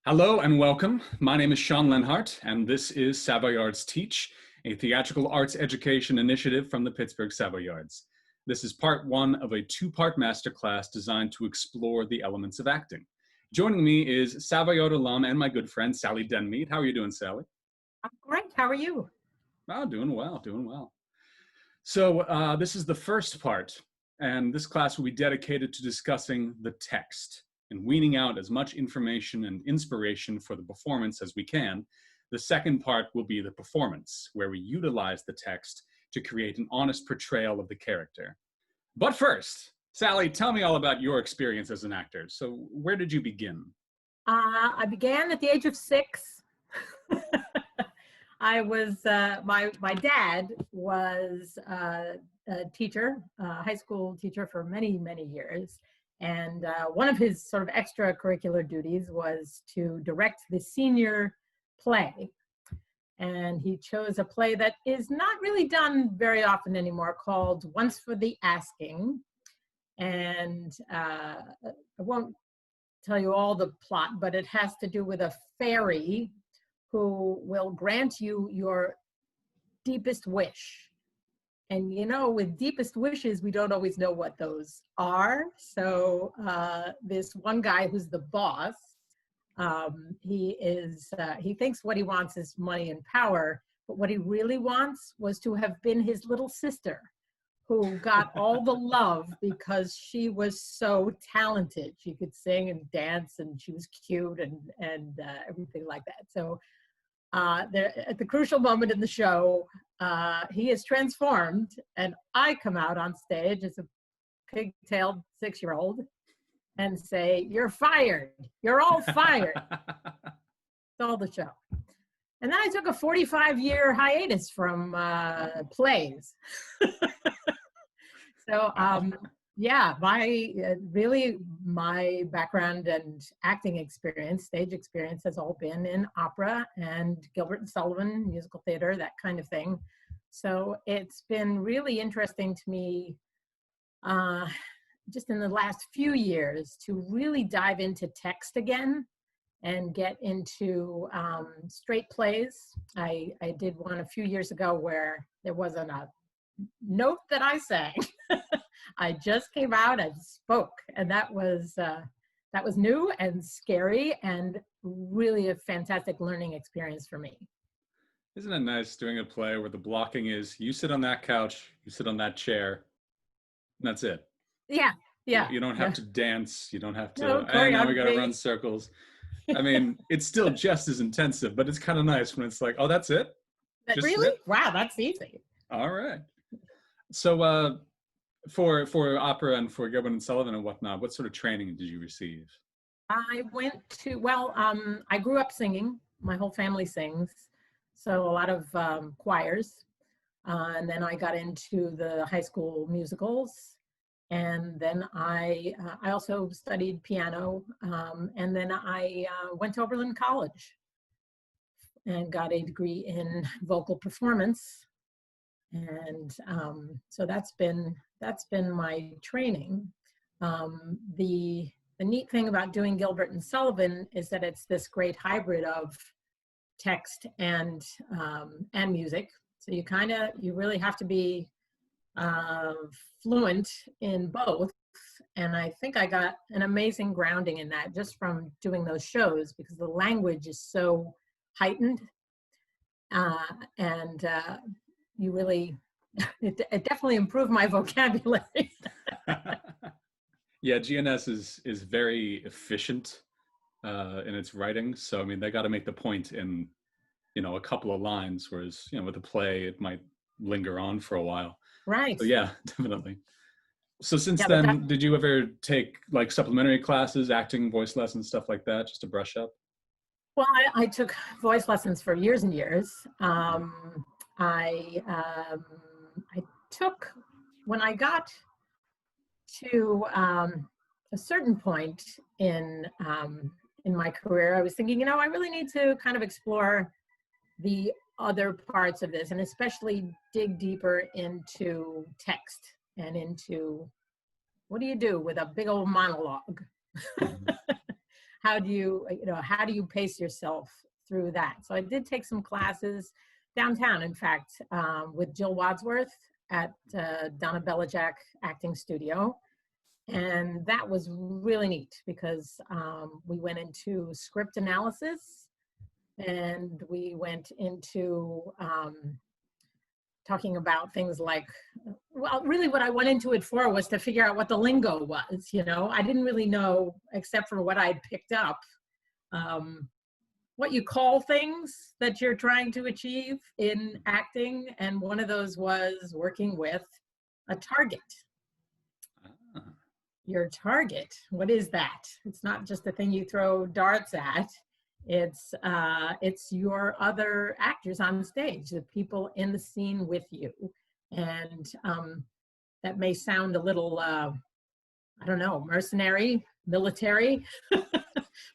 Hello and welcome. My name is Sean Lenhart, and this is Savoyards TEACH, a theatrical arts education initiative from the Pittsburgh Savoyards. This is part one of a two-part masterclass designed to explore the elements of acting. Joining me is Savoyard alum and my good friend, Sally Denmead. How are you doing, Sally? I'm great. How are you? Oh, doing well, doing well. So this is the first part, and this class will be dedicated to discussing the text and weaning out as much information and inspiration for the performance as we can. The second part will be the performance, where we utilize the text to create an honest portrayal of the character. But first, Sally, tell me all about your experience as an actor. So where did you begin? I began at the age of 6. I was, my dad was a teacher, a high school teacher for many, many years. And one of his sort of extracurricular duties was to direct the senior play. And he chose a play that is not really done very often anymore called Once for the Asking. And I won't tell you all the plot, but it has to do with a fairy who will grant you your deepest wish. And you know, with deepest wishes, we don't always know what those are. So this one guy who's the boss, he thinks what he wants is money and power, but what he really wants was to have been his little sister, who got all the love because she was so talented. She could sing and dance, and she was cute and everything like that. So at the crucial moment in the show, he is transformed, and I come out on stage as a pigtailed 6-year-old and say, "You're fired. You're all fired." It's all the show. And then I took a 45-year hiatus from plays. So yeah, my background and acting experience, stage experience, has all been in opera and Gilbert and Sullivan, musical theater, that kind of thing. So it's been really interesting to me just in the last few years to really dive into text again and get into straight plays. I did one a few years ago where there wasn't a note that I sang. I just came out and spoke, and that was new and scary and really a fantastic learning experience for me. Isn't it nice doing a play where the blocking is you sit on that couch, you sit on that chair, and that's it? Yeah, yeah. You don't have to dance. You don't have to, No and now we got to choreography. run circles. I mean, it's still just as intensive, but it's kind of nice when it's like, oh, that's it? But really? Wow, that's easy. All right. So for opera and for Gilbert and Sullivan and whatnot, what sort of training did you receive? I went to, I grew up singing. My whole family sings. So a lot of choirs. And then I got into the high school musicals. And then I also studied piano. And then I went to Oberlin College and got a degree in vocal performance. And so that's been my training. The neat thing about doing Gilbert and Sullivan is that it's this great hybrid of text and music. So you really have to be fluent in both. And I think I got an amazing grounding in that just from doing those shows, because the language is so heightened. You really, it definitely improved my vocabulary. Yeah, GNS is very efficient in its writing. So, I mean, they got to make the point in, a couple of lines, whereas, with a play, it might linger on for a while. Right. So, yeah, definitely. So since then, did you ever take like supplementary classes, acting, voice lessons, stuff like that, just to brush up? Well, I took voice lessons for years and years. I took, when I got to a certain point in my career, I was thinking, I really need to kind of explore the other parts of this, and especially dig deeper into text and into what do you do with a big old monologue. how do you, how do you pace yourself through that? So I did take some classes downtown, in fact, with Jill Wadsworth at Donna Belichick Acting Studio. And that was really neat because we went into script analysis, and we went into talking about things like, well, really what I went into it for was to figure out what the lingo was, I didn't really know, except for what I'd picked up, what you call things that you're trying to achieve in acting. And one of those was working with a target. Your target, what is that? It's not just a thing you throw darts at. It's your other actors on stage, the people in the scene with you. And that may sound a little, I don't know, mercenary, military,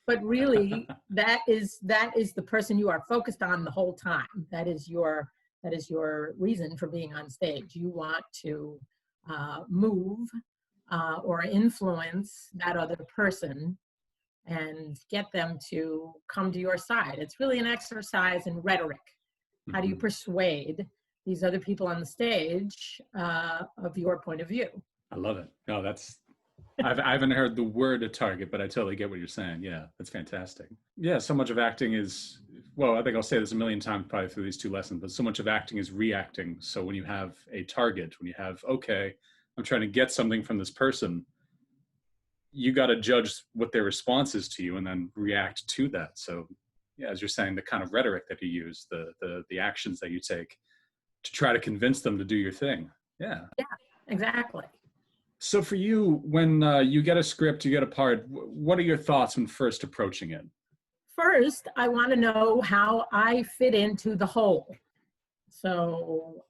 but really that is the person you are focused on the whole time. That is your reason for being on stage. You want to move or influence that other person and get them to come to your side. It's really an exercise in rhetoric. How do you persuade these other people on the stage of your point of view? I love it. No, I haven't heard the word a target, but I totally get what you're saying. Yeah, that's fantastic. Yeah, so much of acting is, well, I think I'll say this a million times probably through these two lessons, but so much of acting is reacting. So when you have a target, when you have, okay, I'm trying to get something from this person, you got to judge what their response is to you and then react to that. So yeah, as you're saying, the kind of rhetoric that you use, the actions that you take to try to convince them to do your thing. Yeah. Yeah, exactly. So for you, when you get a script, you get a part, what are your thoughts when first approaching it? First, I want to know how I fit into the whole. So,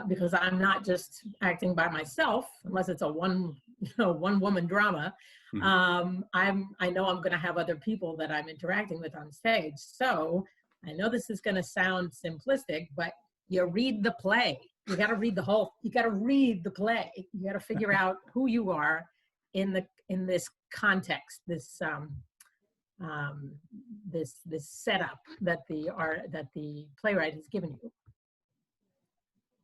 because I'm not just acting by myself, unless it's a one woman drama, I know I'm going to have other people that I'm interacting with on stage. So I know this is going to sound simplistic, but you read the play. You got to read you got to read the play. You got to figure out who you are in this context, this setup that the playwright has given you.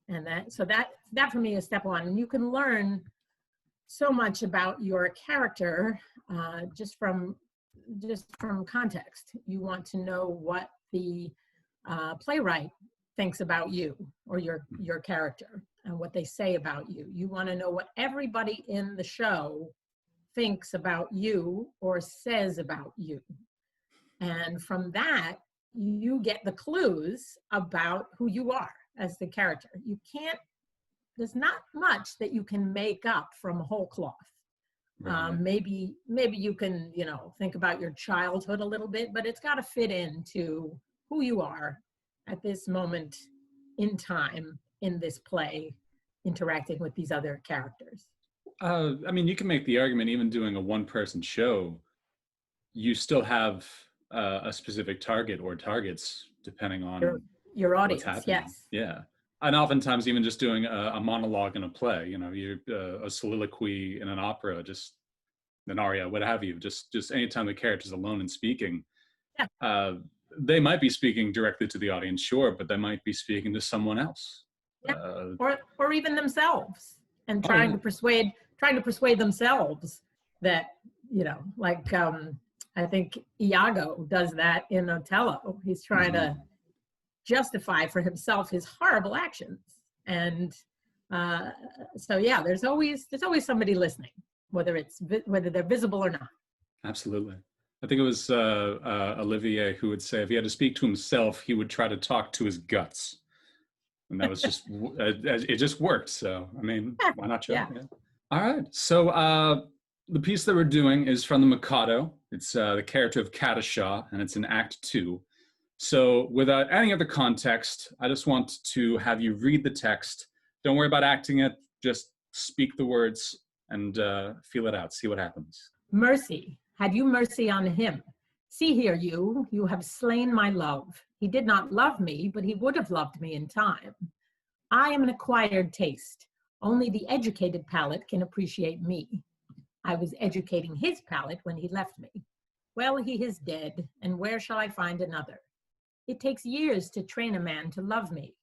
And that for me is step one. And you can learn so much about your character just from context. You want to know what the playwright thinks about you or your character and what they say about you. You want to know what everybody in the show thinks about you or says about you. And from that, you get the clues about who you are as the character. There's not much that you can make up from whole cloth. Right. Maybe you can, think about your childhood a little bit, but it's got to fit into who you are at this moment in time in this play, interacting with these other characters. You can make the argument, even doing a one-person show, you still have a specific target or targets depending on your audience. What's happening. Yes. Yeah. And oftentimes even just doing a monologue in a play, a soliloquy in an opera, just an aria, what have you, just anytime the character's alone and speaking, they might be speaking directly to the audience, sure, but they might be speaking to someone else. Yeah. Or even themselves, and trying to persuade themselves that, I think Iago does that in Othello. He's trying to justify for himself his horrible actions. And so yeah, there's always somebody listening, whether they're visible or not. Absolutely. I think it was Olivier who would say if he had to speak to himself, he would try to talk to his guts. And that was just, it just worked. So, why not try? Yeah. All right. So the piece that we're doing is from the Mikado. It's the character of Kadisha, and it's in Act 2. So without any other context, I just want to have you read the text. Don't worry about acting it. Just speak the words and feel it out. See what happens. Mercy. Had you mercy on him? See here, you have slain my love. He did not love me, but he would have loved me in time. I am an acquired taste. Only the educated palate can appreciate me. I was educating his palate when he left me. Well, he is dead, and where shall I find another? It takes years to train a man to love me.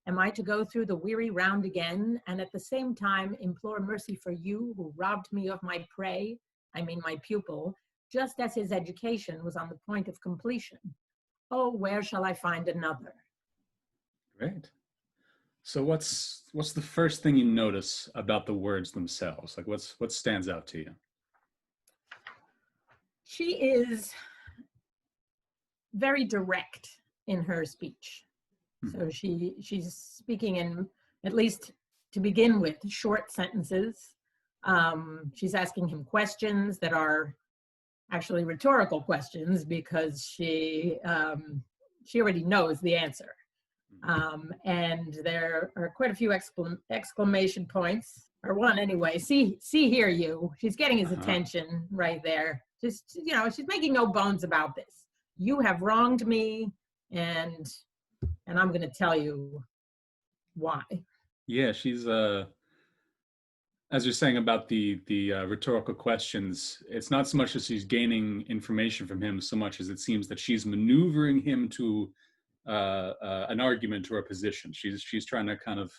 Am I to go through the weary round again, and at the same time implore mercy for you who robbed me of my prey, I mean my pupil, just as his education was on the point of completion? Oh, where shall I find another? Great. So what's the first thing you notice about the words themselves? Like what stands out to you? She is very direct in her speech. So she's speaking in, at least to begin with, short sentences. She's asking him questions that are actually rhetorical questions because she already knows the answer. And there are quite a few exclamation points, or one anyway. See here, you. She's getting his attention right there. Just, you know, she's making no bones about this. You have wronged me, and I'm going to tell you why. Yeah, she's as you're saying about the rhetorical questions, it's not so much as she's gaining information from him, so much as it seems that she's maneuvering him to an argument or a position. She's trying to kind of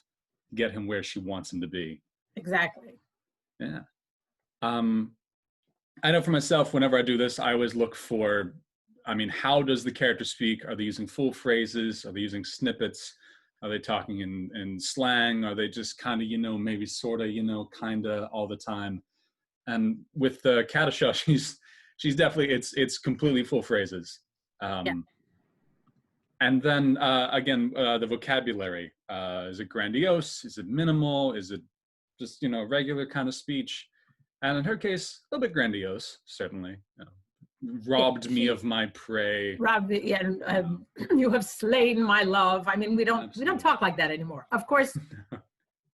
get him where she wants him to be. Exactly. Yeah. I know for myself, whenever I do this, I always look for, I mean, how does the character speak? Are they using full phrases? Are they using snippets? Are they talking in slang? Are they just kind of, you know, maybe sort of, you know, kind of all the time? And with the Kadisha, she's definitely, it's completely full phrases. Yeah. And then again, the vocabulary, is it grandiose? Is it minimal? Is it just, you know, regular kind of speech? And in her case, a little bit grandiose, certainly. You know, robbed me of my prey. Robbed me, and you have slain my love. I mean, we don't talk like that anymore. Of course,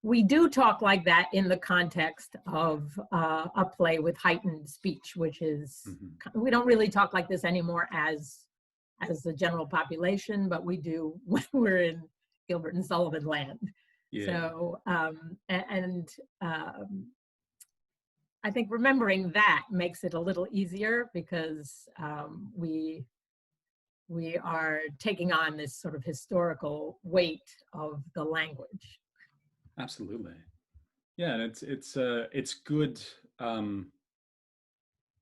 we do talk like that in the context of a play with heightened speech, which is, we don't really talk like this anymore as the general population, but we do when we're in Gilbert and Sullivan land. Yeah. So, I think remembering that makes it a little easier because we are taking on this sort of historical weight of the language. Absolutely. Yeah, and it's good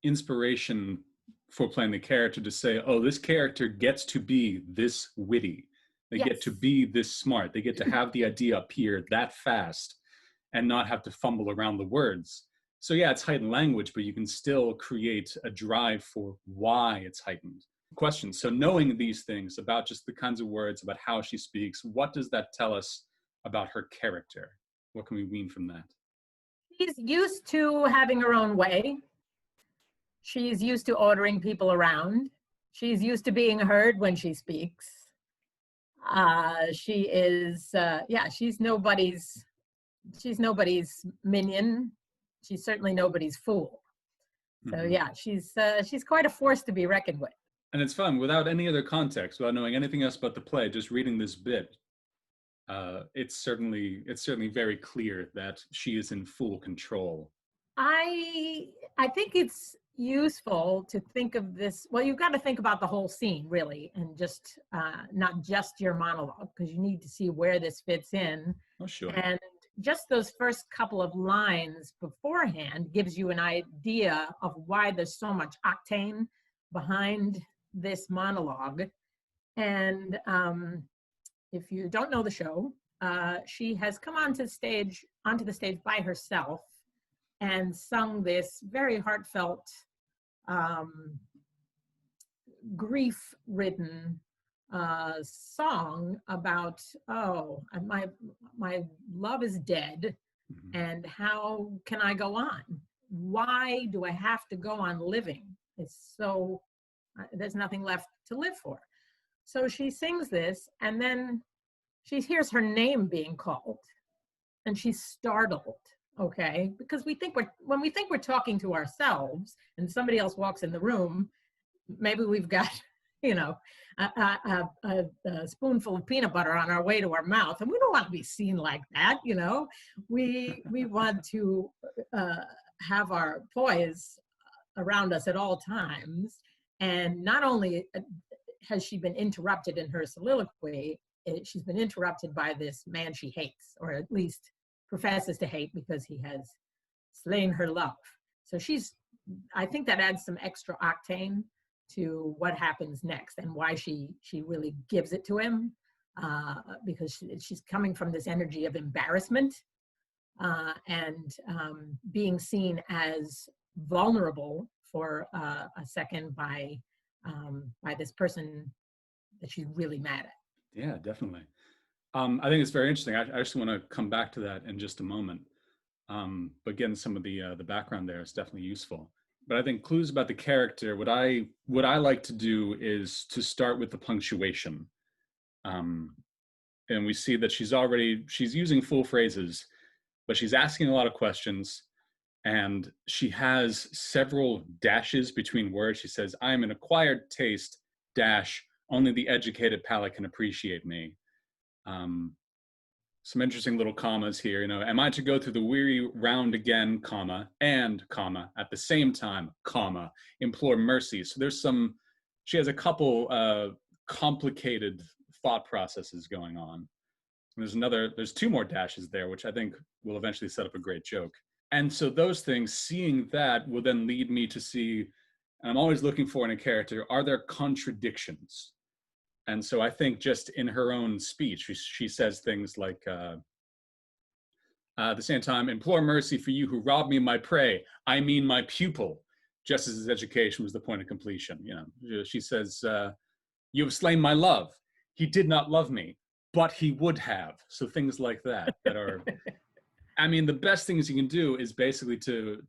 inspiration for playing the character to say, oh, this character gets to be this witty. They get to be this smart. They get to have the idea appear that fast and not have to fumble around the words. So yeah, it's heightened language, but you can still create a drive for why it's heightened. Question. So knowing these things about just the kinds of words, about how she speaks, what does that tell us about her character? What can we wean from that? She's used to having her own way. She's used to ordering people around. She's used to being heard when she speaks. She is, she's nobody's minion. She's certainly nobody's fool. So yeah, she's quite a force to be reckoned with. And it's fun, without any other context, without knowing anything else about the play, just reading this bit, it's certainly very clear that she is in full control. I think it's useful to think of this. Well, you've got to think about the whole scene, really, and just not just your monologue, because you need to see where this fits in. Oh, sure. And just those first couple of lines beforehand gives you an idea of why there's so much octane behind this monologue. And if you don't know the show, she has come onto the stage by herself and sung this very heartfelt, grief-ridden song about, oh, my love is dead, and how can I go on? Why do I have to go on living? It's so, there's nothing left to live for. So she sings this, and then she hears her name being called, and she's startled, okay? Because when we think we're talking to ourselves and somebody else walks in the room, maybe we've got, you know, a spoonful of peanut butter on our way to our mouth, and we don't want to be seen like that, you know? We want to have our poise around us at all times. And not only has she been interrupted in her soliloquy, she's been interrupted by this man she hates, or at least professes to hate, because he has slain her love. So I think that adds some extra octane to what happens next and why she really gives it to him, because she's coming from this energy of embarrassment and being seen as vulnerable for a second by this person that she's really mad at. Yeah, definitely. I think it's very interesting. I actually want to come back to that in just a moment. But getting some of the background there is definitely useful. But I think clues about the character, what I like to do is to start with the punctuation. And we see that she's using full phrases, but she's asking a lot of questions, and she has several dashes between words. She says, "I am an acquired taste, dash, only the educated palate can appreciate me." Some interesting little commas here. Am I to go through the weary round again, comma, and, comma, at the same time, comma, implore mercy. So she has a couple complicated thought processes going on. There's two more dashes there, which I think will eventually set up a great joke. And so those things, seeing that will then lead me to see, and I'm always looking for in a character, are there contradictions? And so I think just in her own speech, she says things like, at the same time, implore mercy for you who robbed me of my prey. I mean my pupil, just as his education was the point of completion. She says, you have slain my love. He did not love me, but he would have. So things like that are, I mean, the best things you can do is basically to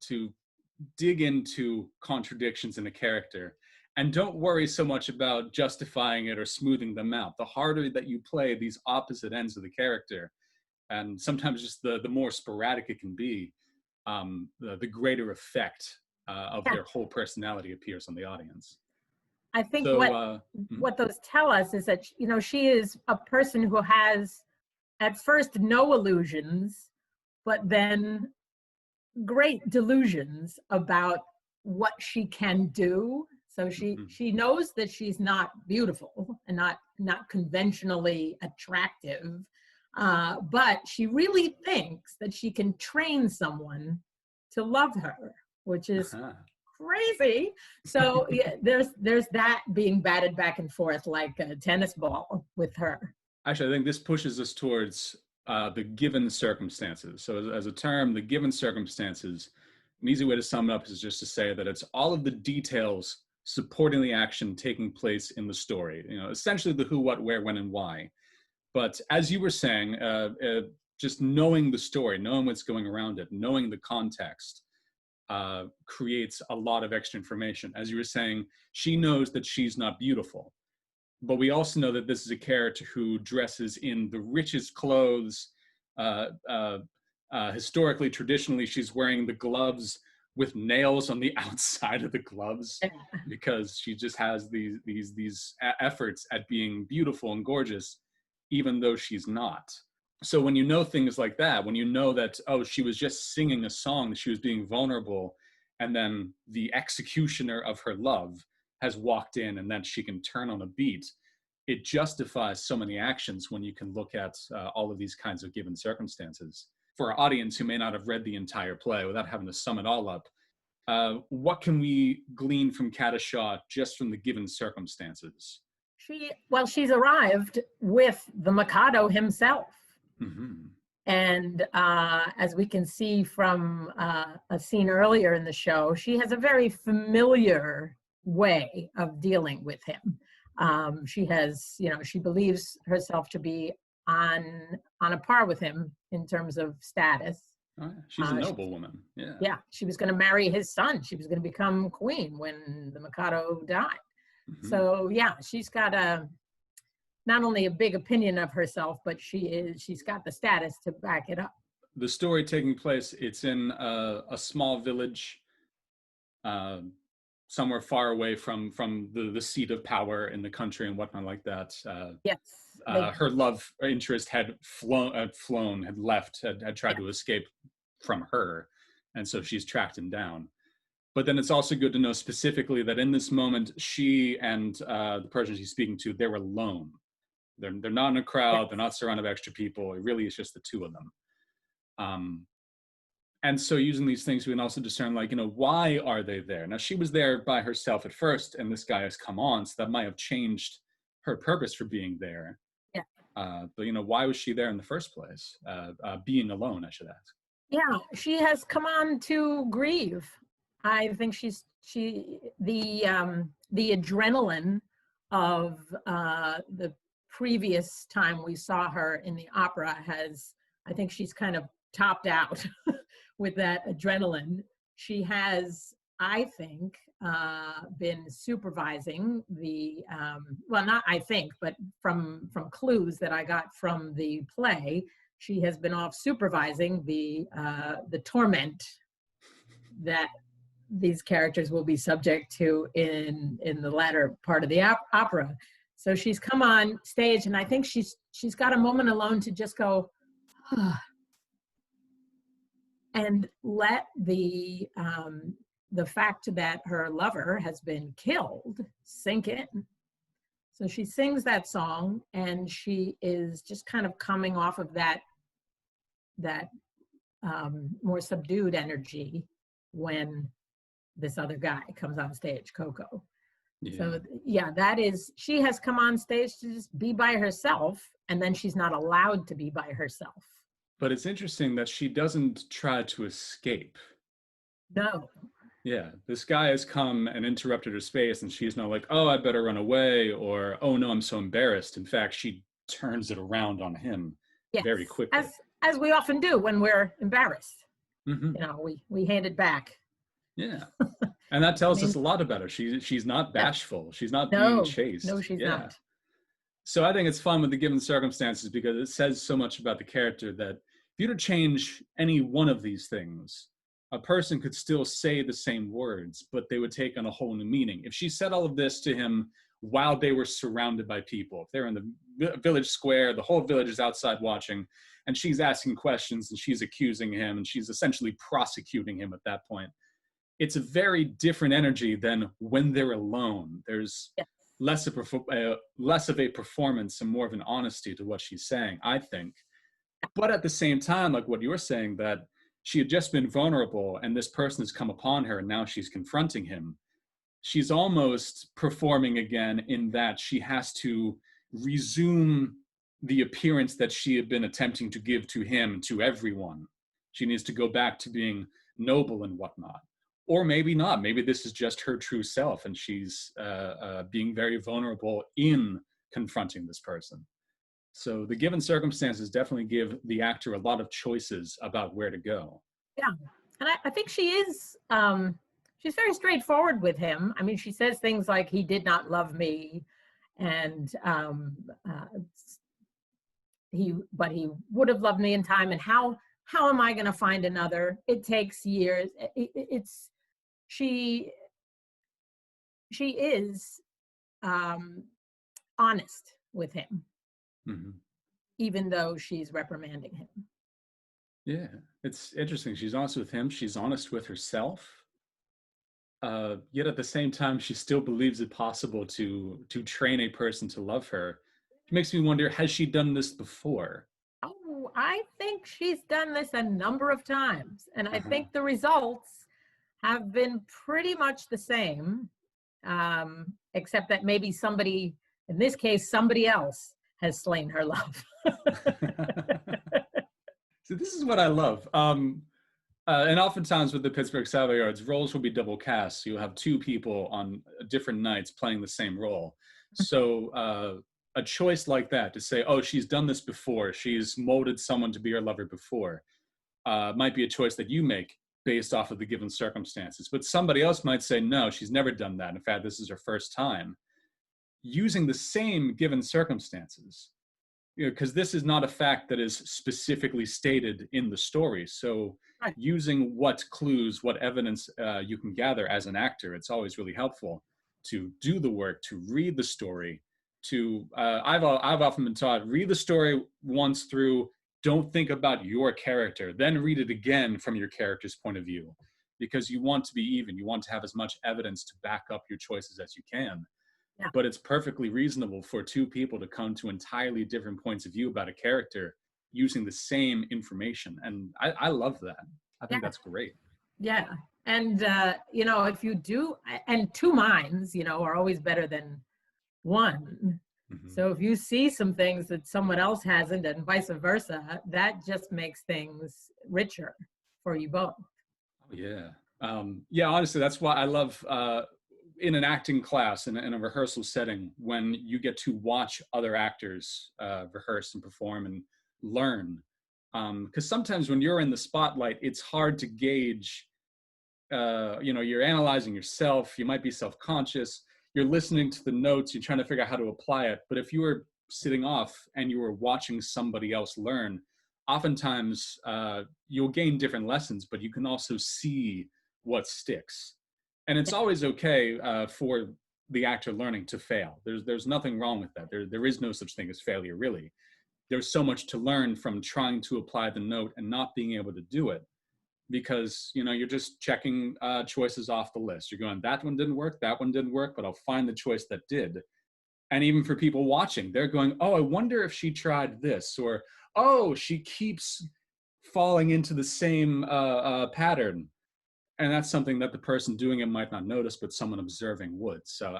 dig into contradictions in a character. And don't worry so much about justifying it or smoothing them out. The harder that you play these opposite ends of the character, and sometimes just the more sporadic it can be, the greater effect of their whole personality appears on the audience. I think what those tell us is that, she is a person who has at first no illusions, but then great delusions about what she can do. So she knows that she's not beautiful and not conventionally attractive, but she really thinks that she can train someone to love her, which is crazy. So yeah, there's that being batted back and forth like a tennis ball with her. Actually, I think this pushes us towards the given circumstances. So as a term, the given circumstances, an easy way to sum it up is just to say that it's all of the details supporting the action taking place in the story. Essentially the who, what, where, when, and why. But as you were saying, just knowing the story, knowing what's going around it, knowing the context, creates a lot of extra information. As you were saying, she knows that she's not beautiful, but we also know that this is a character who dresses in the richest clothes. Historically, traditionally, she's wearing the gloves with nails on the outside of the gloves, because she just has these efforts at being beautiful and gorgeous, even though she's not. So when you know things like that, when you know that, oh, she was just singing a song, she was being vulnerable, and then the executioner of her love has walked in and then she can turn on a beat, it justifies so many actions when you can look at all of these kinds of given circumstances. For our audience who may not have read the entire play, without having to sum it all up, what can we glean from Cadishaw just from the given circumstances? She's arrived with the Mikado himself. Mm-hmm. And as we can see from a scene earlier in the show, she has a very familiar way of dealing with him. She has, she believes herself to be on a par with him in terms of status. Oh, yeah. She's a noble woman. Yeah. Yeah. She was going to marry his son. She was going to become queen when the Mikado died. Mm-hmm. So yeah, she's got not only a big opinion of herself, but she's got the status to back it up. The story taking place, it's in a small village, somewhere far away from the seat of power in the country and whatnot like that. Yes. Her love interest had left, had tried to escape from her. And so she's tracked him down. But then it's also good to know specifically that in this moment, she and the person she's speaking to, they're alone. They're not in a crowd. Yes. They're not surrounded by extra people. It really is just the two of them. And so using these things, we can also discern, like, why are they there? Now, she was there by herself at first, and this guy has come on, so that might have changed her purpose for being there. Yeah. But, why was she there in the first place? Being alone, I should ask. Yeah, she has come on to grieve. I think the adrenaline of the previous time we saw her in the opera I think she's kind of topped out with that adrenaline. She has, I think, been supervising well, not I think, but from clues that I got from the play, she has been off supervising the torment that these characters will be subject to in the latter part of the opera. So she's come on stage, and I think she's got a moment alone to just go, and let the fact that her lover has been killed sink in. So she sings that song, and she is just kind of coming off of that more subdued energy when this other guy comes on stage, Coco. Yeah. So yeah, she has come on stage to just be by herself, and then she's not allowed to be by herself. But it's interesting that she doesn't try to escape. No. Yeah, this guy has come and interrupted her space, and she's not like, oh, I better run away, or, oh no, I'm so embarrassed. In fact, she turns it around on him very quickly. As we often do when we're embarrassed. Mm-hmm. We hand it back. Yeah. And that tells us a lot about her. She's not bashful. She's not being chased. No, she's not. So I think it's fun with the given circumstances, because it says so much about the character that if you were to change any one of these things, a person could still say the same words, but they would take on a whole new meaning. If she said all of this to him while they were surrounded by people, if they're in the village square, the whole village is outside watching, and she's asking questions and she's accusing him and she's essentially prosecuting him at that point, it's a very different energy than when they're alone. There's less of a performance and more of an honesty to what she's saying, I think. But at the same time, like what you were saying, that she had just been vulnerable and this person has come upon her and now she's confronting him. She's almost performing again in that she has to resume the appearance that she had been attempting to give to him, to everyone. She needs to go back to being noble and whatnot. Or maybe not. Maybe this is just her true self and she's being very vulnerable in confronting this person. So the given circumstances definitely give the actor a lot of choices about where to go. Yeah, and I think she is, she's very straightforward with him. I mean, she says things like, he did not love me, and he would have loved me in time, and how am I going to find another? It takes years. She is honest with him. Mm-hmm. Even though she's reprimanding him. Yeah, it's interesting. She's honest with him. She's honest with herself. Yet at the same time, she still believes it possible to train a person to love her. It makes me wonder, has she done this before? Oh, I think she's done this a number of times. And I think the results have been pretty much the same, except that maybe somebody, in this case, somebody else has slain her love. So this is what I love. And oftentimes with the Pittsburgh Savoyards, roles will be double cast. So you'll have two people on different nights playing the same role. So a choice like that to say, oh, she's done this before, she's molded someone to be her lover before, might be a choice that you make based off of the given circumstances. But somebody else might say, no, she's never done that. In fact, this is her first time. Using the same given circumstances, because this is not a fact that is specifically stated in the story. So using what clues, what evidence you can gather as an actor, it's always really helpful to do the work, to read the story, I've often been taught, read the story once through, don't think about your character, then read it again from your character's point of view. because you want to be even. You want to have as much evidence to back up your choices as you can. Yeah. But it's perfectly reasonable for two people to come to entirely different points of view about a character using the same information. And I love that. I think Yeah. that's great. Yeah. And, if you do, and two minds, are always better than one. Mm-hmm. So if you see some things that someone else hasn't and vice versa, that just makes things richer for you both. Oh, yeah. Yeah, honestly, that's why I love in an acting class, in a rehearsal setting, when you get to watch other actors rehearse and perform and learn. Because sometimes when you're in the spotlight, it's hard to gauge, you're analyzing yourself, you might be self-conscious, you're listening to the notes, you're trying to figure out how to apply it. But if you were sitting off and you were watching somebody else learn, oftentimes you'll gain different lessons, but you can also see what sticks. And it's always okay for the actor learning to fail. There's nothing wrong with that. There is no such thing as failure, really. There's so much to learn from trying to apply the note and not being able to do it, because you're just checking choices off the list. You're going, that one didn't work, that one didn't work, but I'll find the choice that did. And even for people watching, they're going, oh, I wonder if she tried this, or oh, she keeps falling into the same pattern. And that's something that the person doing it might not notice, but someone observing would. So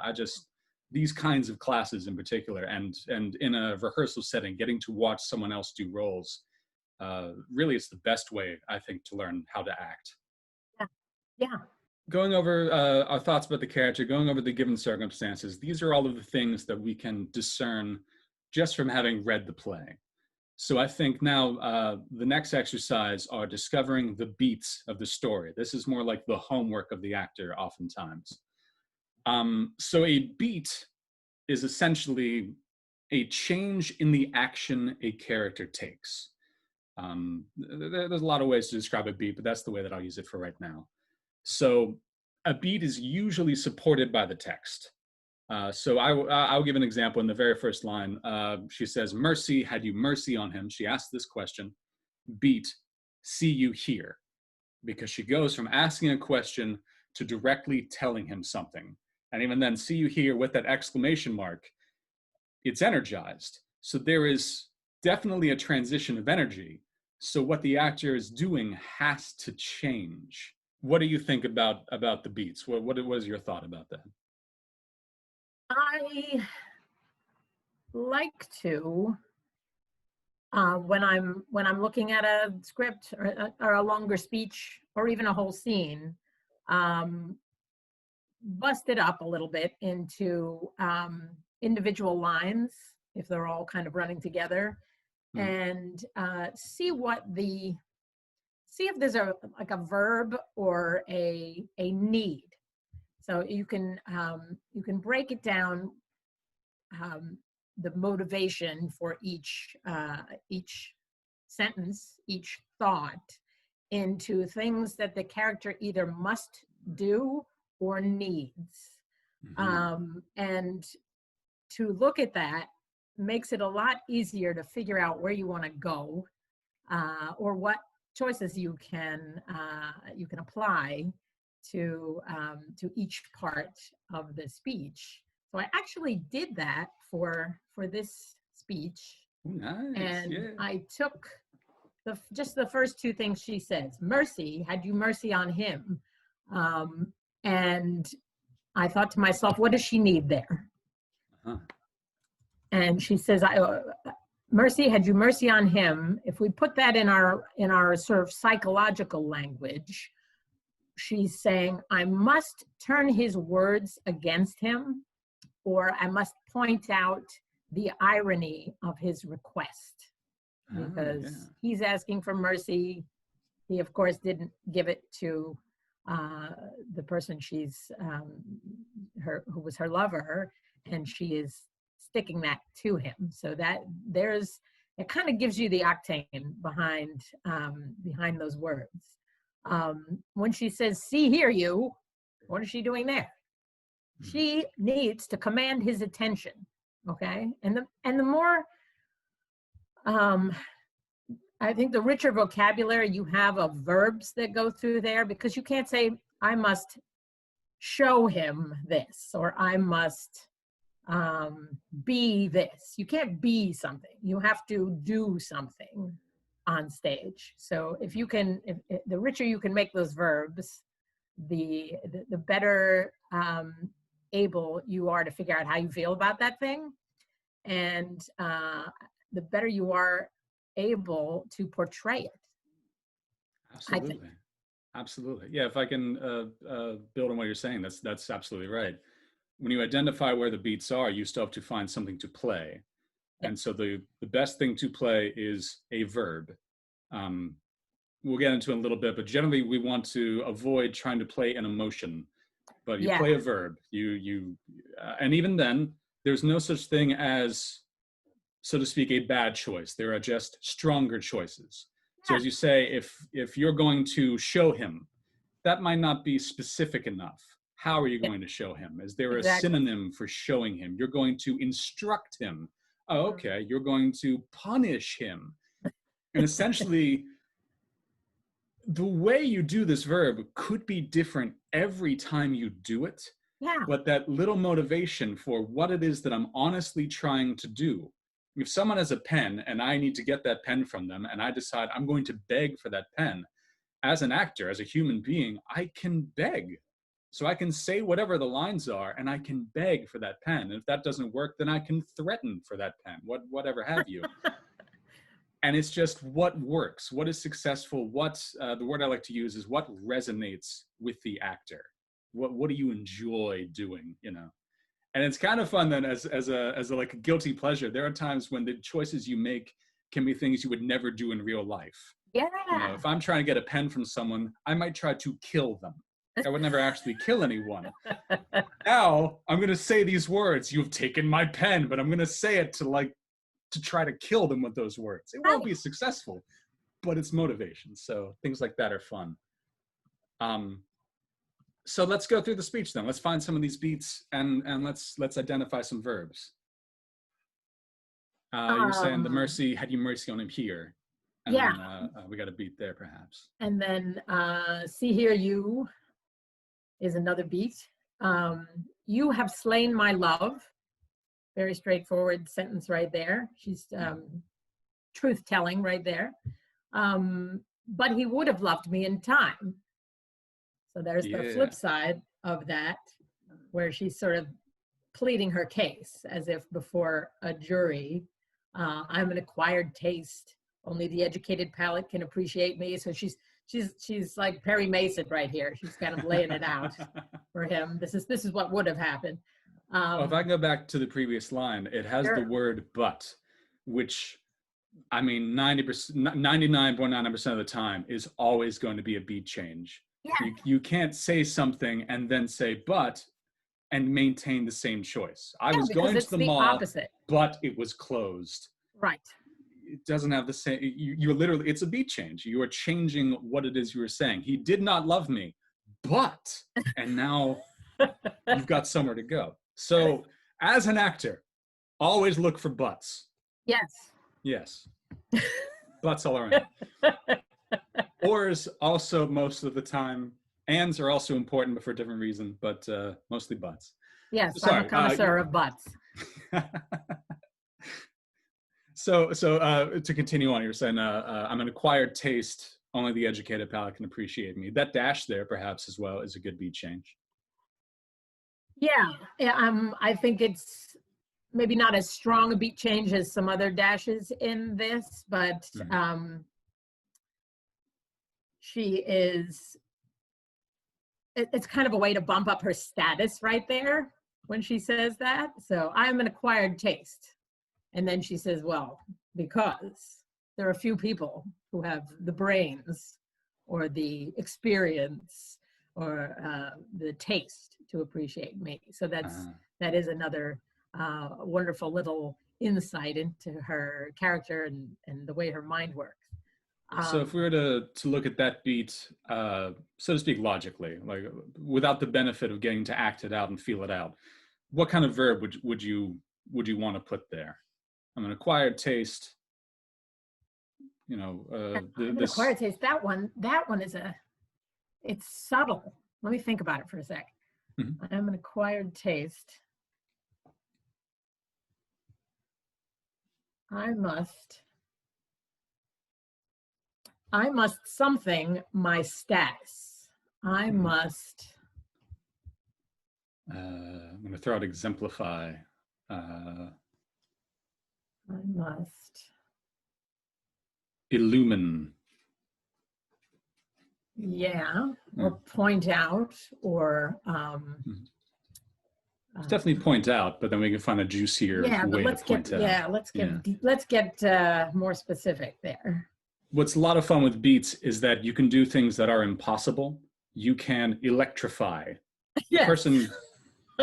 these kinds of classes in particular, and in a rehearsal setting, getting to watch someone else do roles, really is the best way, I think, to learn how to act. Yeah. Yeah. Going over our thoughts about the character, going over the given circumstances, these are all of the things that we can discern just from having read the play. So I think now the next exercise are discovering the beats of the story. This is more like the homework of the actor oftentimes. So a beat is essentially a change in the action a character takes. There's a lot of ways to describe a beat, but that's the way that I'll use it for right now. So a beat is usually supported by the text. So I'll give an example. In the very first line, she says, "Mercy, had you mercy on him?" She asks this question. Beat, see you here. Because she goes from asking a question to directly telling him something. And even then, see you here with that exclamation mark, it's energized. So there is definitely a transition of energy. So what the actor is doing has to change. What do you think about the beats? What was your thought about that? I like to, when I'm looking at a script or a longer speech or even a whole scene, bust it up a little bit into individual lines if they're all kind of running together, and see if there's a verb or a need. So you can break it down, the motivation for each sentence, each thought, into things that the character either must do or needs. And to look at that makes it a lot easier to figure out where you want to go, or what choices you can apply to each part of the speech. So I actually did that for this speech. Nice. And yeah. I took just the first two things she says. Mercy, had you mercy on him? And I thought to myself, what does she need there? And she says, mercy, had you mercy on him? If we put that in our sort of psychological language, she's saying, I must turn his words against him, or I must point out the irony of his request, because he's asking for mercy. He, of course, didn't give it to the person who was her lover, and she is sticking that to him. So that it kind of gives you the octane behind those words. When she says, see here you, what is she doing there? She needs to command his attention, okay? And the more I think the richer vocabulary you have of verbs that go through there, because you can't say, I must show him this, or I must be this. You can't be something. You have to do something on stage. So if you can, if the richer you can make those verbs, the better able you are to figure out how you feel about that thing, and the better you are able to portray it. Absolutely. I think. Absolutely. Yeah, if I can build on what you're saying, that's absolutely right. When you identify where the beats are, you still have to find something to play. Yeah. And so the best thing to play is a verb. We'll get into it in a little bit, but generally we want to avoid trying to play an emotion. But you play a verb. And even then, there's no such thing as, so to speak, a bad choice. There are just stronger choices. So as you say, if you're going to show him, that might not be specific enough. How are you going to show him? Is there a synonym for showing him? You're going to instruct him. Oh, okay. You're going to punish him. And essentially, the way you do this verb could be different every time you do it. Yeah. But that little motivation for what it is that I'm honestly trying to do. If someone has a pen and I need to get that pen from them and I decide I'm going to beg for that pen, as an actor, as a human being, I can beg. So I can say whatever the lines are and I can beg for that pen. And if that doesn't work, then I can threaten for that pen, whatever have you. And it's just what works, what is successful, the word I like to use is what resonates with the actor. What do you enjoy doing, you know? And it's kind of fun then as a like a guilty pleasure. There are times when the choices you make can be things you would never do in real life. Yeah. You know, if I'm trying to get a pen from someone, I might try to kill them. I would never actually kill anyone. Now I'm going to say these words. You've taken my pen, but I'm going to say it to try to kill them with those words. It won't be successful, but it's motivation. So things like that are fun. So let's go through the speech then. Let's find some of these beats and let's identify some verbs. You were saying had you mercy on him here. And then, we got a beat there perhaps. And then see here you is another beat. You have slain my love. Very straightforward sentence right there. She's truth telling right there. But he would have loved me in time. So there's the flip side of that, where she's sort of pleading her case as if before a jury. I'm an acquired taste. Only the educated palate can appreciate me. So she's like Perry Mason right here. She's kind of laying it out for him. This is what would have happened. Well, if I go back to the previous line, it has the word but, which, I mean, 99.9% of the time is always going to be a beat change. Yeah. You can't say something and then say but and maintain the same choice. I was going to the mall, opposite. But it was closed. Right. It doesn't have the same, you're literally, it's a beat change. You are changing what it is you were saying. He did not love me, but, and now you've got somewhere to go. So as an actor, always look for buts. Yes. Yes. Butts all around. Ors also most of the time. Ands are also important, but for a different reason, but mostly butts. Yes, sorry, I'm a connoisseur of butts. So to continue on, you're saying I'm an acquired taste. Only the educated palate can appreciate me. That dash there, perhaps, as well, is a good beat change. Yeah, I think it's maybe not as strong a beat change as some other dashes in this, but she is, it's kind of a way to bump up her status right there when she says that. So I'm an acquired taste. And then she says, well, because there are a few people who have the brains or the experience or the taste to appreciate me. So that is another wonderful little insight into her character and the way her mind works. So if we were to look at that beat, so to speak, logically, like without the benefit of getting to act it out and feel it out, what kind of verb would you want to put there? I'm an acquired taste. you know, I'm an acquired taste. That one is it's subtle. Let me think about it for a sec. Mhm. I'm an acquired taste. I must something my status. I must. I'm going to throw out exemplify. I must. Illumine. Yeah, or point out, or Definitely point out, but then we can find a juicier way to point out. let's get more specific there. What's a lot of fun with beats is that you can do things that are impossible. You can electrify. The person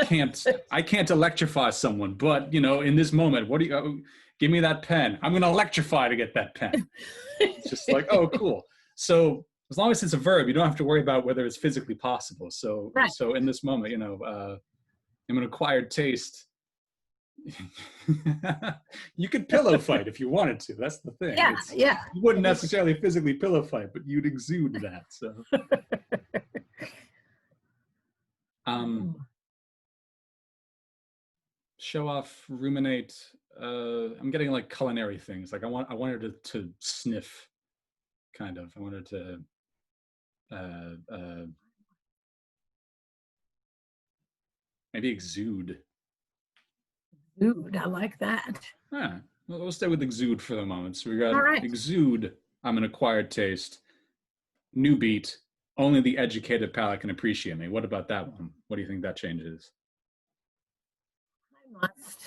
can't, I can't electrify someone, but you know, in this moment, what do you, give me that pen. I'm going to electrify to get that pen. It's just like, oh, cool. So as long as it's a verb, you don't have to worry about whether it's physically possible. So, so in this moment, you know, I'm an acquired taste. You could pillow fight if you wanted to. That's the thing. Yeah. You wouldn't necessarily physically pillow fight, but you'd exude that. So, show off, ruminate. I'm getting like culinary things. Like I wanted to sniff, kind of. I wanted to. Maybe exude. Exude, I like that. Yeah, we'll stay with exude for the moment. So we got exude. I'm an acquired taste. New beat. Only the educated palate can appreciate me. What about that one? What do you think that changes? I must.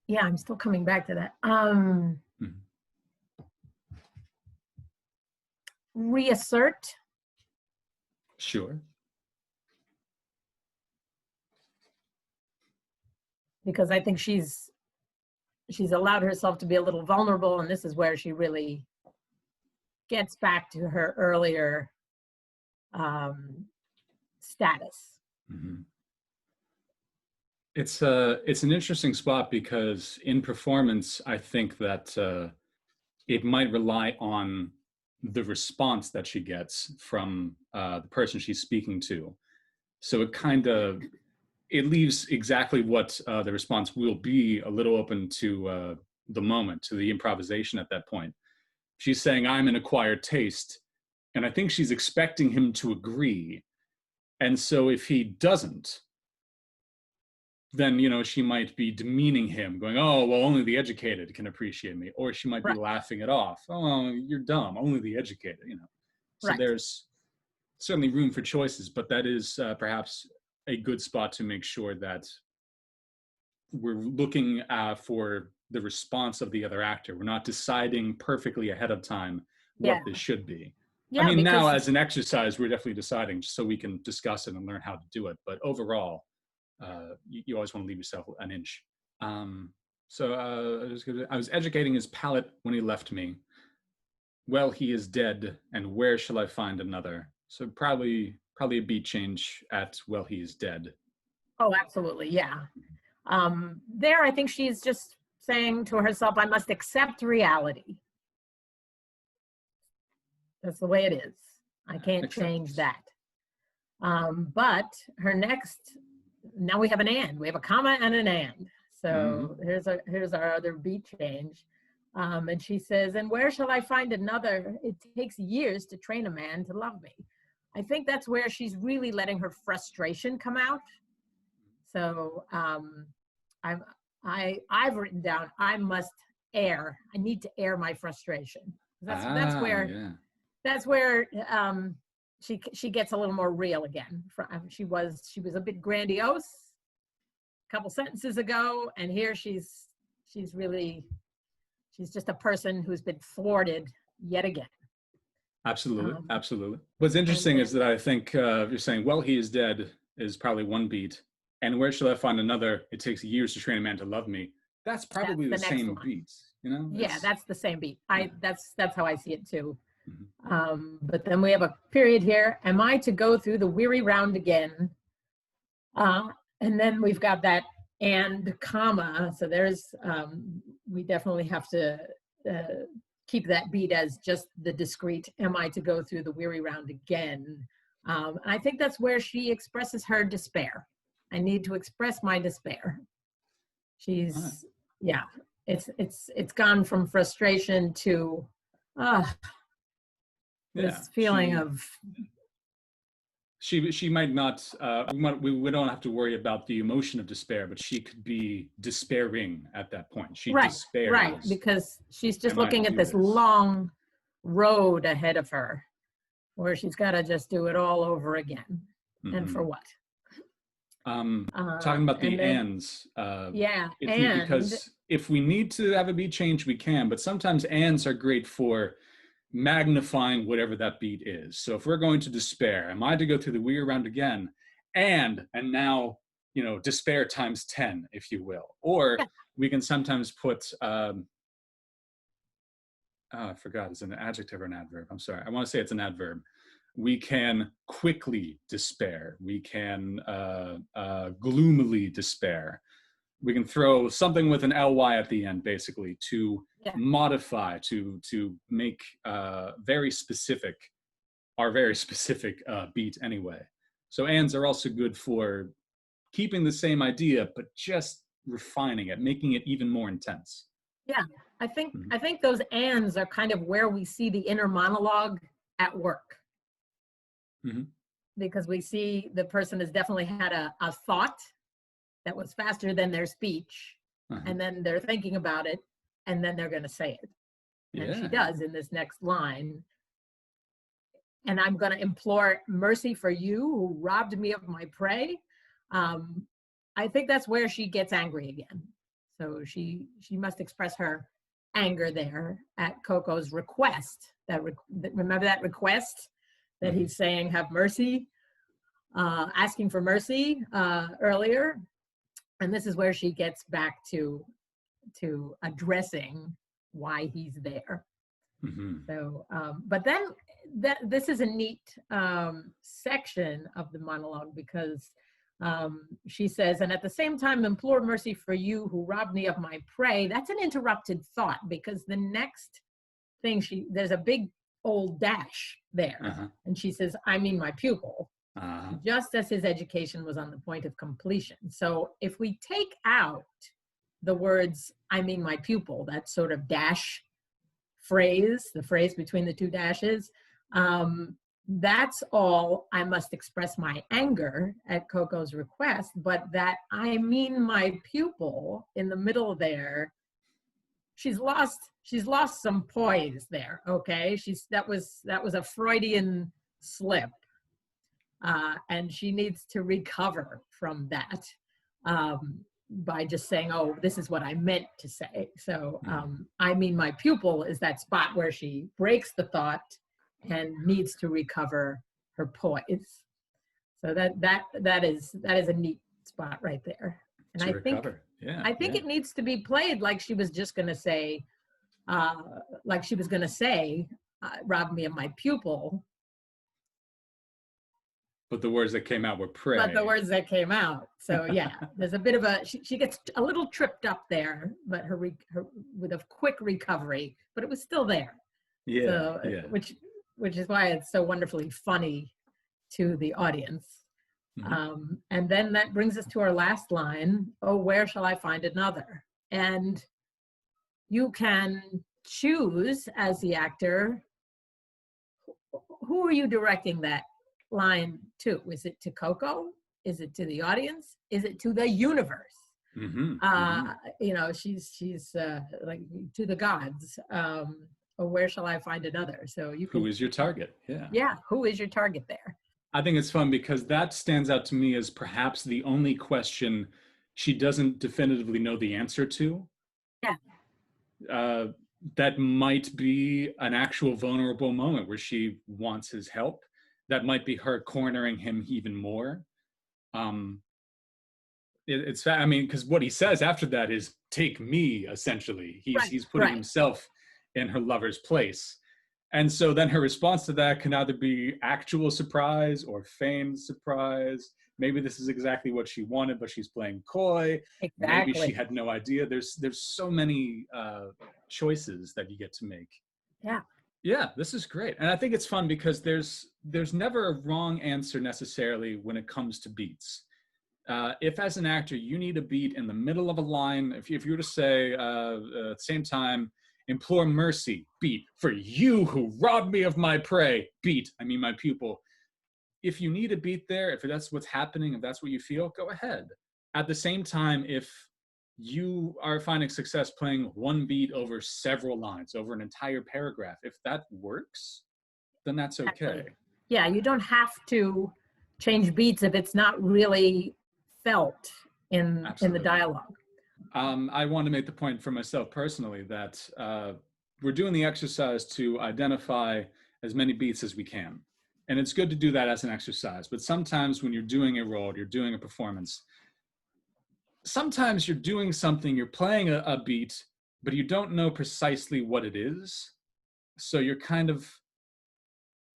Yeah, I'm still coming back to that. Reassert. Sure. Because I think she's allowed herself to be a little vulnerable, and this is where she really gets back to her earlier status. It's an interesting spot because in performance, I think that it might rely on the response that she gets from the person she's speaking to. So it leaves exactly what the response will be a little open to the moment, to the improvisation at that point. She's saying, I'm an acquired taste. And I think she's expecting him to agree. And so if he doesn't, then, you know, she might be demeaning him, going, oh, well, only the educated can appreciate me. Or she might be laughing it off. Oh, you're dumb. Only the educated, you know. So there's certainly room for choices, but that is perhaps a good spot to make sure that we're looking for the response of the other actor. We're not deciding perfectly ahead of time what this should be. I mean, now as an exercise, we're definitely deciding just so we can discuss it and learn how to do it. But overall, you always want to leave yourself an inch. So I was educating his palate when he left me. Well, he is dead, and where shall I find another? So probably a beat change at well, he is dead. Oh, absolutely, yeah. There, I think she's just saying to herself, I must accept reality. That's the way it is. I can't change that. But her next, now we have an and. We have a comma and an and. So here's our other beat change. And she says, and where shall I find another? It takes years to train a man to love me. I think that's where she's really letting her frustration come out. So I've written down, I must air. I need to air my frustration. That's where she gets a little more real again. She was a bit grandiose a couple sentences ago, and here she's just a person who's been thwarted yet again. Absolutely. What's interesting is that I think you're saying, well, he is dead is probably one beat. And where shall I find another? It takes years to train a man to love me. That's probably the same beat, you know? Yeah, that's the same beat. That's how I see it too. But then we have a period here. Am I to go through the weary round again? And then we've got that and comma. So there's we definitely have to keep that beat as just the discrete, am I to go through the weary round again? And I think that's where she expresses her despair. I need to express my despair. She's, yeah, it's gone from frustration to this feeling of. She might not, we don't have to worry about the emotion of despair, but she could be despairing at that point. She despairs. Right, because she's just looking at this long road ahead of her where she's got to just do it all over again. And for what? Talking about the ands. Because if we need to have a beat change, we can, but sometimes ands are great for magnifying whatever that beat is. So if we're going to despair, am I to go through the weary round again? And now, despair times 10, if you will. Or we can sometimes put, I forgot, it's an adjective or an adverb. I'm sorry. I want to say it's an adverb. We can quickly despair. We can gloomily despair. We can throw something with an ly at the end, basically, to modify, to make our very specific beat anyway. So ands are also good for keeping the same idea, but just refining it, making it even more intense. Yeah, I think those ands are kind of where we see the inner monologue at work. Because we see the person has definitely had a thought that was faster than their speech, and then they're thinking about it, and then they're going to say it. And she does in this next line. And I'm going to implore mercy for you who robbed me of my prey. I think that's where she gets angry again. So she must express her anger there at Coco's request. Remember that request that he's saying, have mercy, asking for mercy earlier. And this is where she gets back to addressing why he's there. So, but then this is a neat section of the monologue, because she says, and at the same time, implore mercy for you who robbed me of my prey. That's an interrupted thought, because the next thing there's a big old dash there. And she says, I mean my pupil, just as his education was on the point of completion. So if we take out the words, I mean my pupil, that sort of dash phrase, the phrase between the two dashes, that's all. I must express my anger at Coco's request, but that I mean my pupil in the middle there, she's lost some poise there. Okay, that was a Freudian slip, and she needs to recover from that by just saying, oh, this is what I meant to say. So I mean my pupil is that spot where she breaks the thought and needs to recover her poise. So that is a neat spot right there. And I think it needs to be played like she was just going to say, rob me of my pupil. But the words that came out were prey. So yeah, there's a bit of she gets a little tripped up there, but her with a quick recovery, but it was still there. Which is why it's so wonderfully funny to the audience. And then that brings us to our last line, oh, where shall I find another? And you can choose as the actor, who are you directing that line to? Is it to Coco? Is it to the audience? Is it to the universe? She's like to the gods. Or where shall I find another? So who is your target? Who is your target there? I think it's fun because that stands out to me as perhaps the only question she doesn't definitively know the answer to. That might be an actual vulnerable moment where she wants his help. That might be her cornering him even more. Because what he says after that is, take me, essentially. He's putting himself in her lover's place. And so then her response to that can either be actual surprise or feigned surprise. Maybe this is exactly what she wanted, but she's playing coy. Maybe she Exactly. had no idea. There's so many choices that you get to make. Yeah. Yeah, this is great. And I think it's fun because there's never a wrong answer necessarily when it comes to beats. If as an actor you need a beat in the middle of a line, if you were to say at the same time, implore mercy, beat, for you who robbed me of my prey, beat, I mean my pupil. If you need a beat there, if that's what's happening, if that's what you feel, go ahead. At the same time, if you are finding success playing one beat over several lines, over an entire paragraph, if that works, then that's okay. Exactly. Yeah, you don't have to change beats if it's not really felt in the Absolutely. dialogue. I want to make the point for myself personally that we're doing the exercise to identify as many beats as we can. And it's good to do that as an exercise. But sometimes when you're doing a role, you're doing a performance, sometimes you're doing something, you're playing a beat, but you don't know precisely what it is. So you're kind of,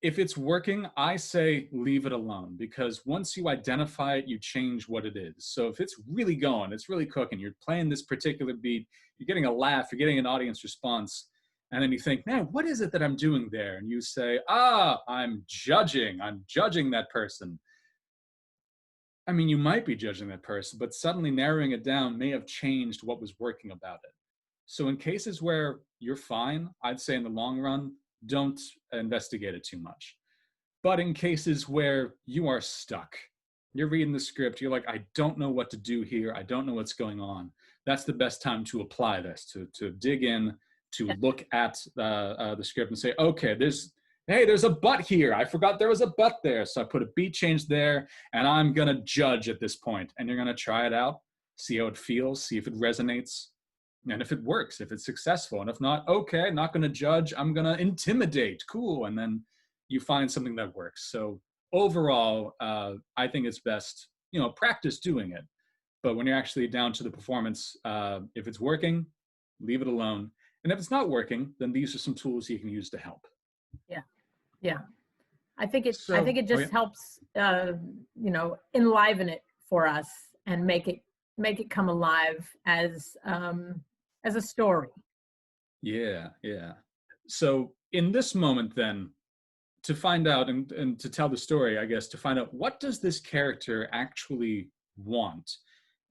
if it's working, I say leave it alone, because once you identify it, you change what it is. So if it's really going, it's really cooking, you're playing this particular beat, you're getting a laugh, you're getting an audience response, and then you think, man, what is it that I'm doing there? And you say, I'm judging that person. I mean, you might be judging that person, but suddenly narrowing it down may have changed what was working about it. So in cases where you're fine, I'd say in the long run, don't investigate it too much. But in cases where you are stuck, you're reading the script, you're like, I don't know what to do here, I don't know what's going on, that's the best time to apply this, to dig in, to look at the script and say, okay, there's a but here, I forgot there was a but there, so I put a beat change there, and I'm gonna judge at this point. And you're gonna try it out, see how it feels, see if it resonates, and if it works, if it's successful. And if not, okay, not going to judge, I'm going to intimidate, cool. And then you find something that works. So overall, I think it's best, practice doing it. But when you're actually down to the performance, if it's working, leave it alone. And if it's not working, then these are some tools you can use to help. Yeah. I think it Oh, just yeah. helps, enliven it for us and make it come alive as a story. Yeah. So in this moment then, to find out and to tell the story, I guess, to find out what does this character actually want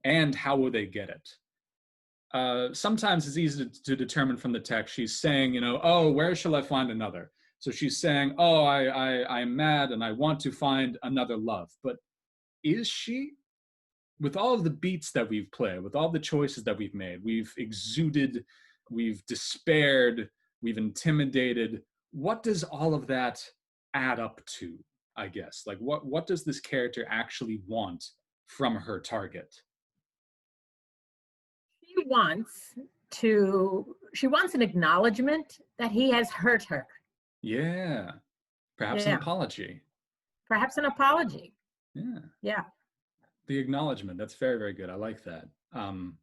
and how will they get it? Sometimes it's easy to determine from the text. She's saying, oh, where shall I find another? So she's saying, oh, I'm mad and I want to find another love. But is she? With all of the beats that we've played, with all the choices that we've made, we've exuded, we've despaired, we've intimidated. What does all of that add up to, I guess? Like, what does this character actually want from her target? She wants an acknowledgement that he has hurt her. Yeah. Perhaps an Yeah. apology. Perhaps an apology. Yeah. The acknowledgement. That's very, very good. I like that. And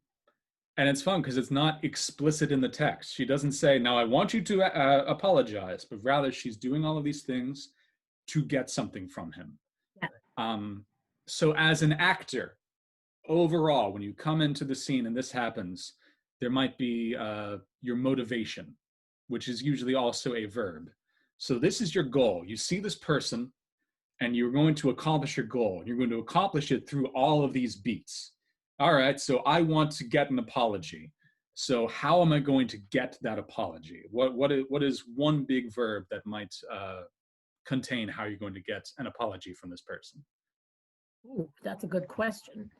it's fun because it's not explicit in the text. She doesn't say, now I want you to apologize, but rather she's doing all of these things to get something from him. Yeah. So as an actor, overall, when you come into the scene and this happens, there might be your motivation, which is usually also a verb. So this is your goal. You see this person and you're going to accomplish your goal. You're going to accomplish it through all of these beats. All right, so I want to get an apology. So how am I going to get that apology? What is one big verb that might contain how you're going to get an apology from this person? Ooh, that's a good question.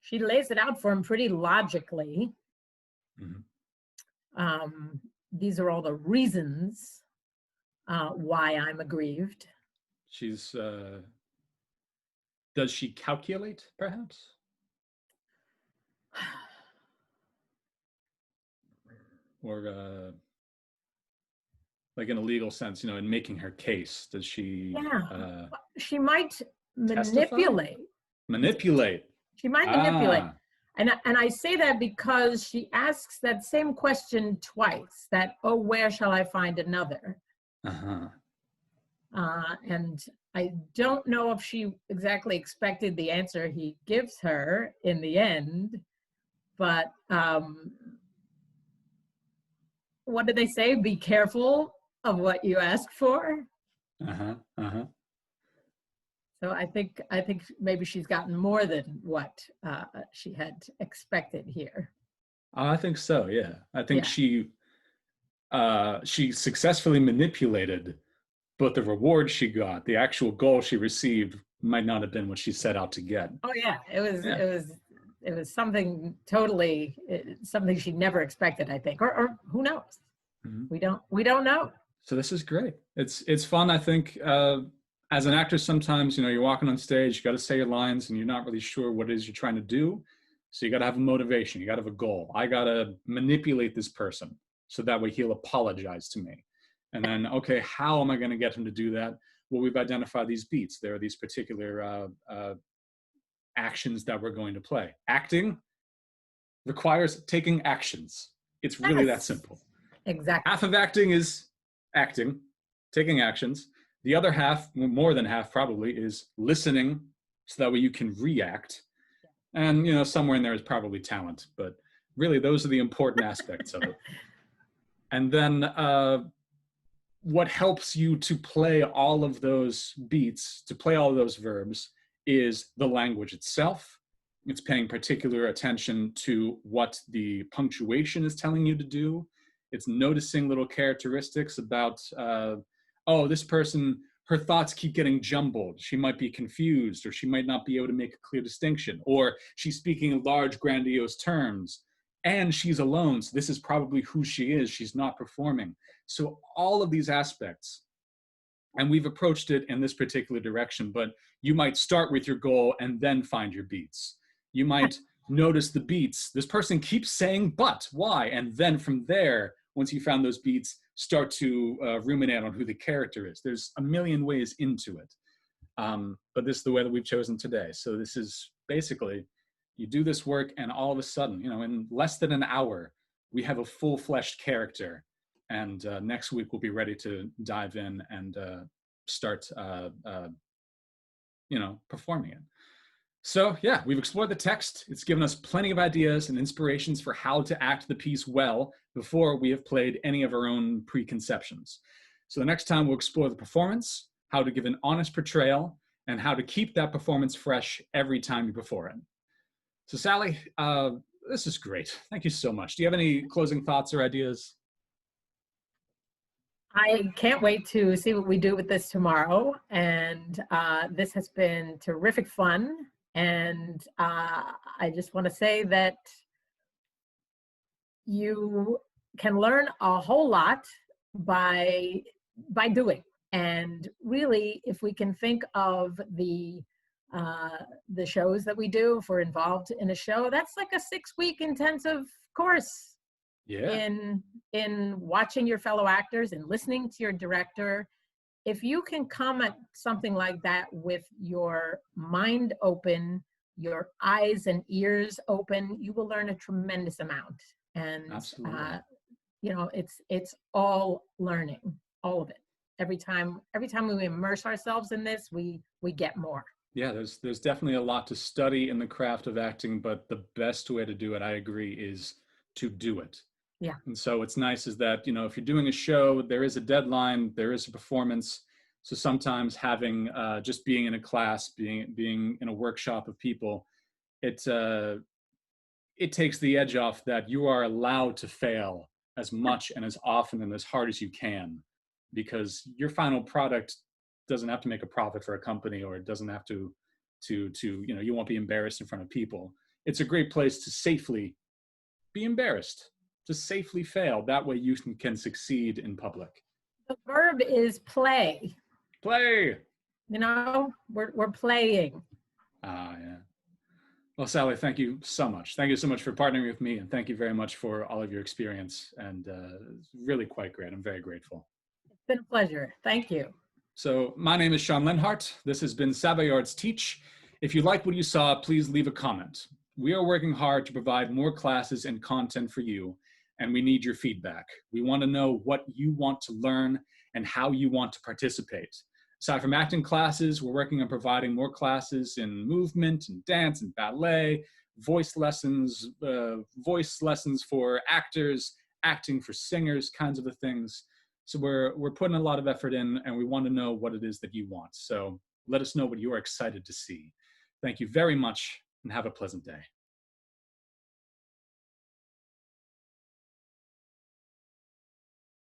She lays it out for him pretty logically. Mm-hmm. These are all the reasons why I'm aggrieved. She's does she calculate, perhaps? Or like in a legal sense, in making her case, does she? Yeah, she might manipulate. She might manipulate. And I say that because she asks that same question twice, that, oh, where shall I find another? Uh-huh. And I don't know if she exactly expected the answer he gives her in the end, but what did they say? Be careful of what you ask for. Uh-huh, uh-huh. So I think maybe she's gotten more than what she had expected here. I think so, yeah. I think Yeah. she successfully manipulated, but the reward she got, the actual goal she received, might not have been what she set out to get. Oh yeah, Yeah. it was something totally something she never expected, I think, or who knows? Mhm. We don't know. So this is great. It's fun. I think as an actor, sometimes you're walking on stage, you got to say your lines, and you're not really sure what it is you're trying to do. So you got to have a motivation. You got to have a goal. I got to manipulate this person so that way he'll apologize to me. And then, okay, how am I going to get him to do that? Well, we've identified these beats. There are these particular actions that we're going to play. Acting requires taking actions. It's really that Yes, simple. exactly. Half of acting is acting, taking actions. The other half, more than half probably, is listening so that way you can react. And somewhere in there is probably talent, but really those are the important aspects of it. And then what helps you to play all of those beats, to play all of those verbs, is the language itself. It's paying particular attention to what the punctuation is telling you to do. It's noticing little characteristics about, oh, this person, her thoughts keep getting jumbled. She might be confused, or she might not be able to make a clear distinction, or she's speaking in large, grandiose terms, and she's alone. So this is probably who she is. She's not performing. So all of these aspects, and we've approached it in this particular direction, but you might start with your goal and then find your beats. You might notice the beats. This person keeps saying, but why? And then from there, once you found those beats, start to ruminate on who the character is. There's a million ways into it. But this is the way that we've chosen today. So this is basically, you do this work and all of a sudden, in less than an hour, we have a full-fleshed character. And next week we'll be ready to dive in and start, performing it. So yeah, we've explored the text. It's given us plenty of ideas and inspirations for how to act the piece well before we have played any of our own preconceptions. So the next time we'll explore the performance, how to give an honest portrayal, and how to keep that performance fresh every time you perform it. So Sally, this is great. Thank you so much. Do you have any closing thoughts or ideas? I can't wait to see what we do with this tomorrow. And this has been terrific fun. And I just want to say that you can learn a whole lot by doing. And really, if we can think of the shows that we do, if we're involved in a show, that's like a 6-week intensive course. Yeah. In watching your fellow actors and listening to your director. If you can come at something like that with your mind open, your eyes and ears open, you will learn a tremendous amount. And Absolutely. it's all learning, all of it. Every time we immerse ourselves in this, we get more. Yeah, there's definitely a lot to study in the craft of acting, but the best way to do it, I agree, is to do it. Yeah. And so what's nice is that, if you're doing a show, there is a deadline, there is a performance. So sometimes having just being in a class, being in a workshop of people, it takes the edge off that you are allowed to fail as much and as often and as hard as you can, because your final product doesn't have to make a profit for a company, or it doesn't have to you won't be embarrassed in front of people. It's a great place to safely be embarrassed, to safely fail. That way you can succeed in public. The verb is play. Play. We're playing. Yeah. Well, Sally, thank you so much. Thank you so much for partnering with me, and thank you very much for all of your experience. And it's really quite great. I'm very grateful. It's been a pleasure. Thank you. So my name is Sean Lenhart. This has been Savoyards TEACH. If you like what you saw, please leave a comment. We are working hard to provide more classes and content for you, and we need your feedback. We want to know what you want to learn and how you want to participate. Aside from acting classes, we're working on providing more classes in movement and dance and ballet, voice lessons for actors, acting for singers, kinds of things. So we're putting a lot of effort in, and we want to know what it is that you want. So let us know what you're excited to see. Thank you very much, and have a pleasant day.